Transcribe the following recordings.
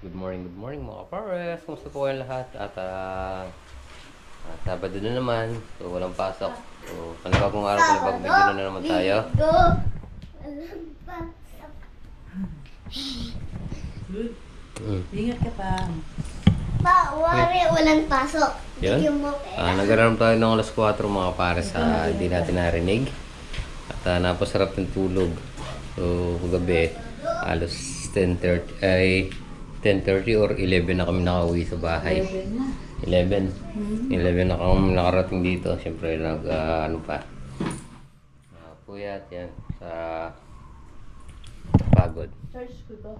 Good morning mga kapares. Kumusta po kayong lahat? At Sabado na naman. So, walang pasok. So, panibagong araw, panibagong video na naman tayo. Ingat ka pa. Walang pasok. Yun. Nag-alarm tayo ng alas 4 mga pares. Hindi natin narinig. At napasarap ng tulog. So, kagabi, alas 10:30 ay 10:30 or 11 na kami nakauwi sa bahay. 11. 11 na kami nakarating dito. Siyempre, puyat yan sa pagod. Charge ko to.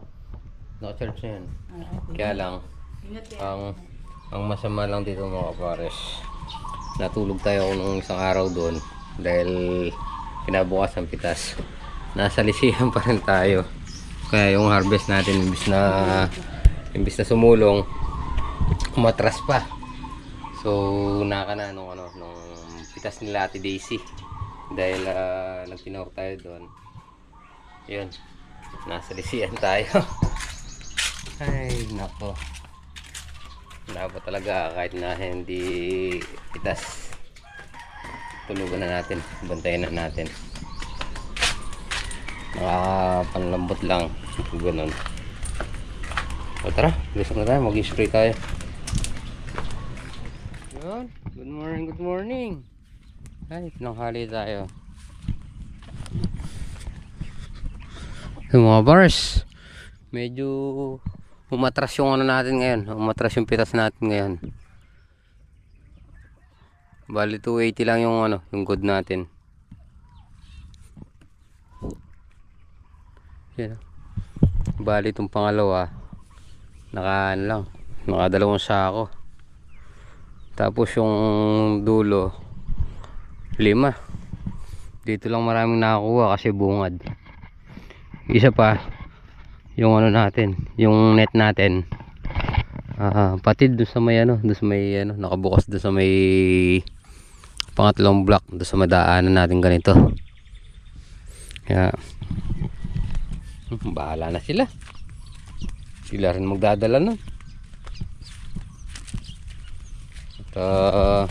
Naka-charge na yan. Okay. Kaya lang, Ingat ka. ang masama lang dito mga kapares, natulog tayo nung isang araw doon dahil kinabukas ang pitas. Nasa lisihan pa rin tayo. Kaya yung harvest natin, imbis na sumulong, umatras pa. So, naka na nung pitas nila Ate Daisy. Dahil nagtinawag tayo doon. Yun. Nasa lisihan tayo. Ay, nako. Wala pa talaga kahit na hindi pitas. Tulugan na natin. Bantayan na natin. Nakapanlambot lang. Ganun. O tara, bilis na tayo. Mag-spray tayo. Yun. Good morning, good morning. Ay, tinanghali tayo. Yung mga bars, medyo umatras yung natin ngayon. Umatras yung pitas natin ngayon. Bali 280 lang yung good natin. Yan. Bali itong pangalawa, nakadalawang sako. Tapos yung dulo, 5. Dito lang maraming nakakuha kasi bungad. Isa pa, yung natin, yung net natin. Patid doon sa may nakabukas doon sa may pangatlong block, doon sa madaanan natin ganito. Kaya bahala na sila. Sila rin magdadala nun. At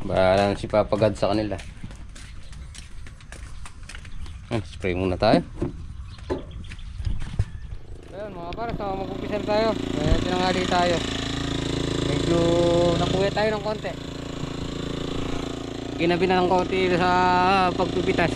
bahala na si Papa God sa kanila. Spray muna tayo. Ayun mga para, mag-umpisa tayo. Tinanghali tayo. Medyo nakuha tayo ng konti. Ginabi na ng konti sa pagpipitas.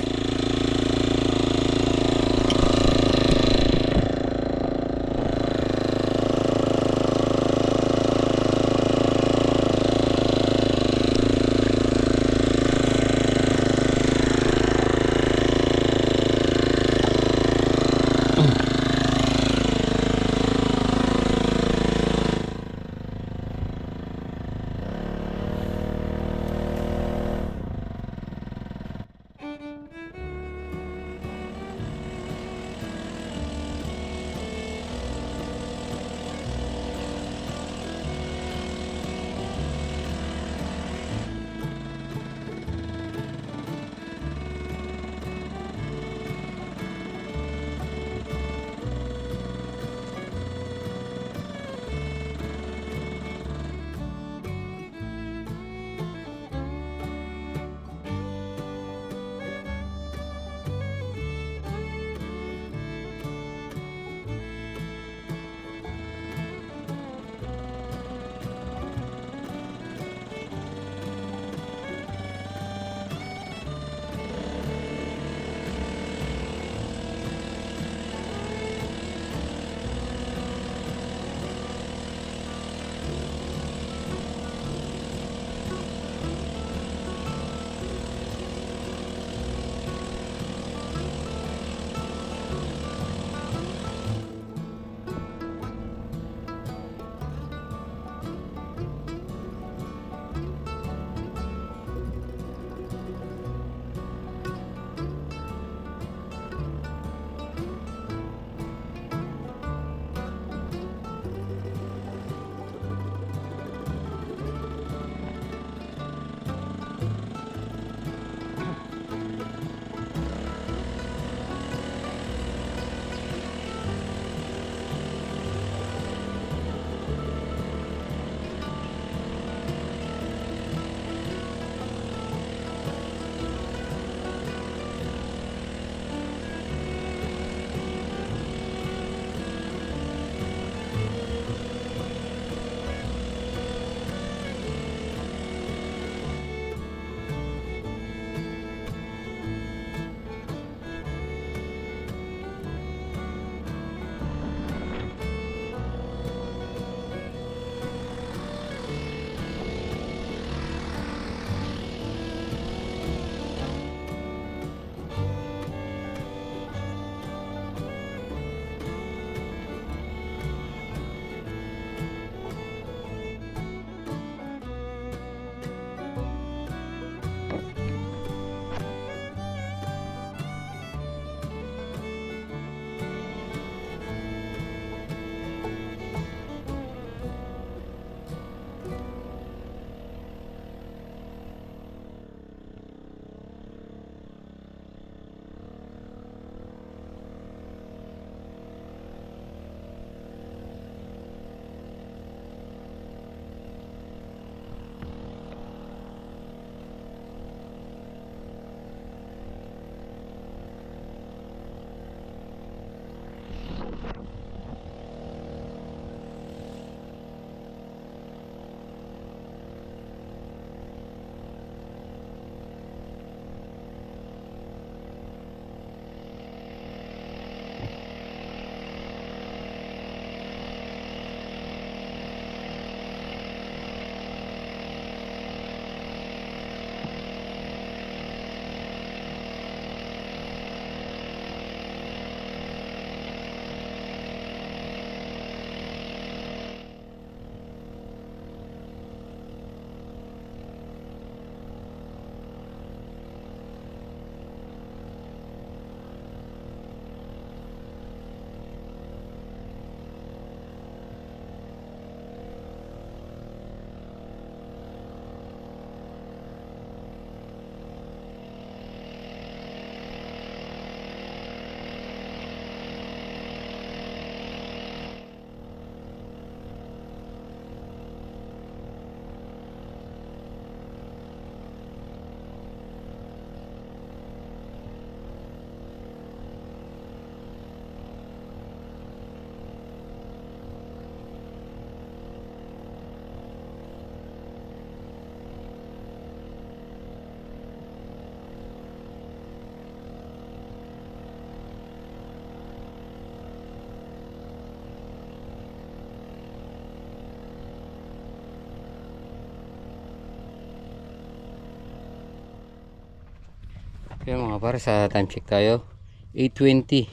Kaya mga pare, sa time check tayo 8:20.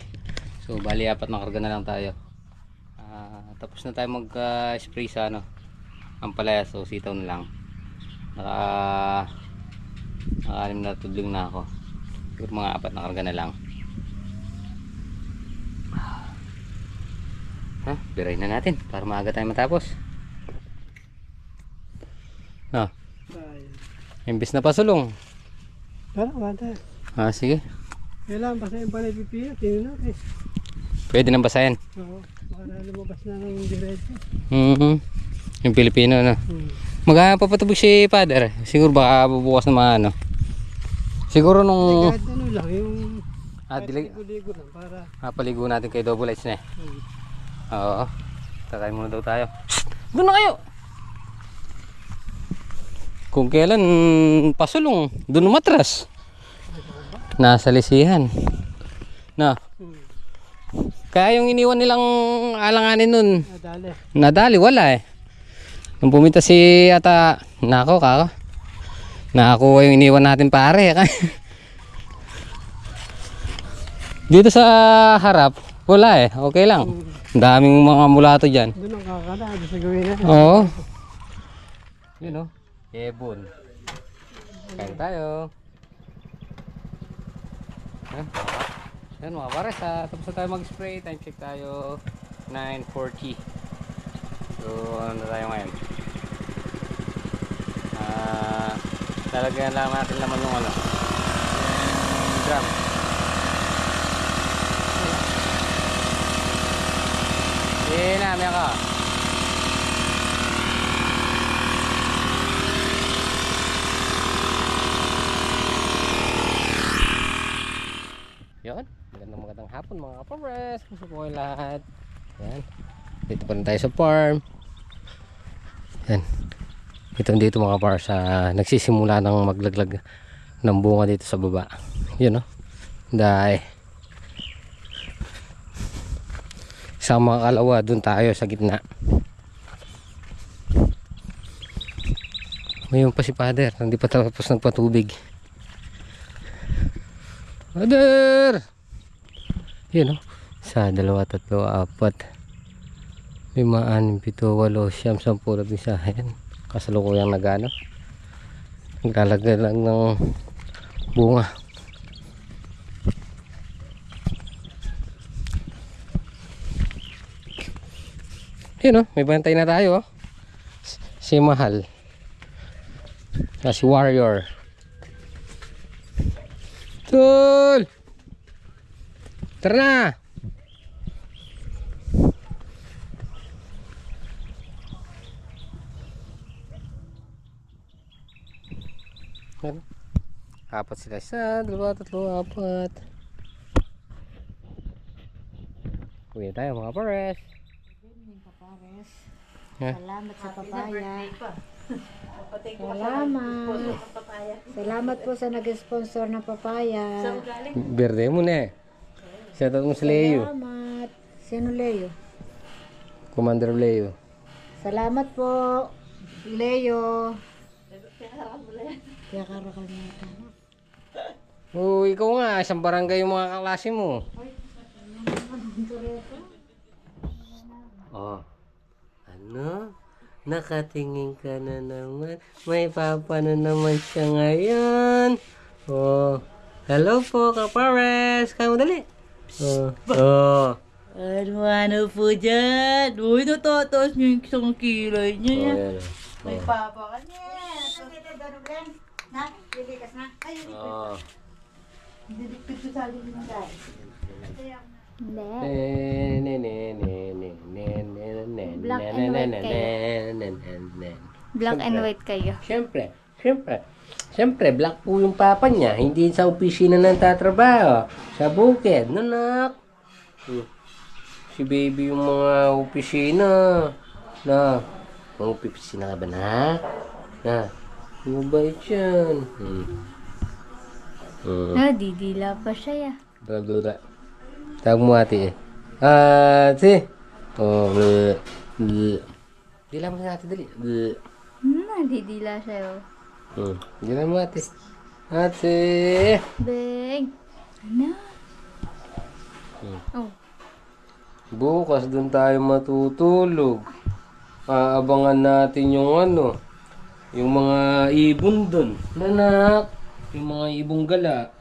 So bali 4 na karga na lang tayo. Tapos na tayo mag spray sa ano, ampalaya. So sitaw na lang. Naka 6 na tudling na ako. Siguro mga 4 na karga na lang. Biray na natin para maaga tayo matapos. Imbis na pasulong. Parang mata. Sige. Kailangan basahin pa na pipila. Tingnan natin. Pwede nang basahin. Oo. Para lumabas na ng diretso. Yung Pilipino na. Magpapatubog si Father. Siguro baka bubukas na mga ano. Siguro nung... Kahit ano lang yung... Ligo lang para... paligo natin kay Double Lights na eh. Oo. Takay muna daw tayo. Doon na kayo! Kung kailan pasulong, doon matras. Nasa lisihan. Na. Kaya yung iniwan nilang alanganin nun. Nadali, wala eh. Nung pumunta si ata, nakakuha yung iniwan natin pare. Dito sa harap, wala eh. Okay lang. Ang daming mga mulato dyan. Doon ang kakala, doon sa gawin na. Oo. Yun o. Ebon. Kain tayo. Yan mga pares, tapos na tayo mag-spray. Time check tayo 9:40. So ano tayo ngayon? Lalagyan lang natin naman yung ano, drum. Namin ka. Yun, magandang hapon mga kapres. Gusto po kayo lahat. Yan. Dito pa rin tayo sa farm. Yan. Dito mga kapres, nagsisimula ng maglaglag ng bunga dito sa baba. Yun o. Dahil sa mga kalawa, dun tayo sa gitna. Ngayon pa si Father, hindi pa tapos nagpatubig. Father! Yun o. 1, 2, 3, 4 5, 6, 7, 8 9, 10, 11, 12. Kasalukuyang nagano. Naglalagay lang ng bunga. Yun o, may bantay na tayo. Si Mahal. Si Warrior. Tol! Tara na! Yan. 4 sila. 1, 2, 3, 4. Uwi tayo mga pares. Salamat sa papaya. Salamat po sa nag-sponsor ng papaya. Berde mo na eh. Shoutout mo si Leo. Salamat. Sino Leo? Commander Leo. Salamat po, Leo. Kaya karakal na ito. Oh, ikaw nga, isang barangay yung mga kaklase mo. Oh. Ano? Nakatingin ka na naman. May papa na naman siya ngayon. Oh. Hello po, kapares. Kaya mo dali. Oh. Ano po dyan? Uy, natataas niyo yung isang kilay niya. Yan. May papa ka niya. Oh. Didikpit ko sa akin ng guys. Black and white kayo. Siyempre, black po yung papa niya. Hindi sa opisina nang tatrabaho. Sa bukid. Nanak. Si baby yung mga opisina. Na. Mga opisina ka ba na? Na. Mabait yan. Didila pa siya ya. Blablabla. Tawag mo ate eh. Ate. Oh, dila mo sa ate dali. Didila siya. Dila mo ate. Ate! Beng. Ano? Oh. Bukas doon tayo matutulog. Aabangan natin yung ano, yung mga ibon doon. Nanak! Yung mga ibong gala.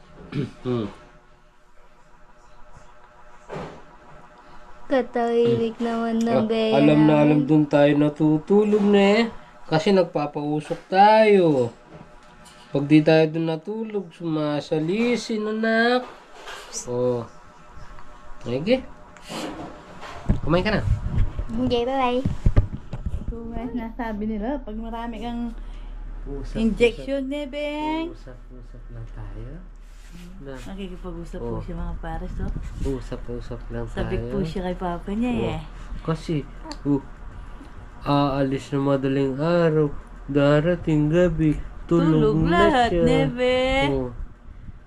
Katahimik naman ng Bea Alam na alam namin. doon tayo natutulog na eh. Kasi nagpapausok tayo. Pag di tayo doon natulog, sumasalisin, anak. Oh. Sige. Kumain ka na. Okay, bye-bye. Kung nasabi nila, pag marami kang injection ni Beng. Usap-usap lang tayo. Na, Nakikipag-usap Oh. po siya mga pares, oh. usap-usap lang tayo. Sabik po siya kay papa niya, eh. Kasi, aalis na madaling araw. Darating gabi. Tulog na lahat, siya. Nebe. Oh.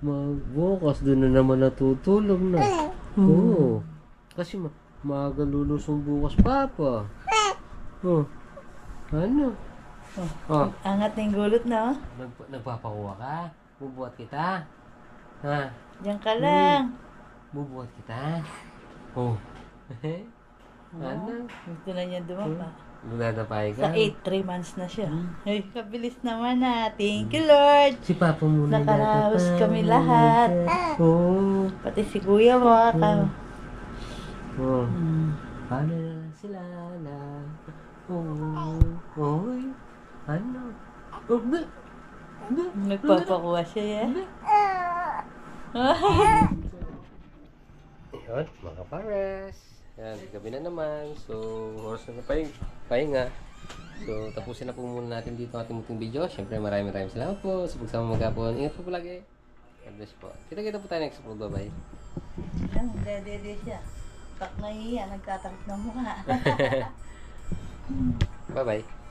Magbukas doon na naman natutulog na. Oo. Kasi maaga lulusong bukas, Papa. Oh. Ano? Oh. Angat ng gulot na, oh. Nagpapakuha ka? Bubuhat kita? Ha? Diyan ka lang. Bubuhat kita? Oh. Ano? Gusto na niya dumapa. Magdadapay ka? Sa 3 months na siya. Ay, kabilis naman na. Thank you, Lord. Si Papa muna Nakaraos dadapay. kami lahat. Oo. Pati si Kuya mo. Oh. Paano na sila na? Oh. Oy. Ano? Oh, ba? Nagpapakuha siya, eh. Yun, mga pares. Yan, gabi na naman. So, oras na pahinga. So, tapusin na po muna natin dito ang ating munting video. Siyempre, maraming salamat po sa pagsama maghapon. Ingat po palagi. God bless po. Kita-kita po tayo next vlog. Bye-bye. Lang, dede siya. Tak na iya, nagtatakot ng mukha. Bye-bye.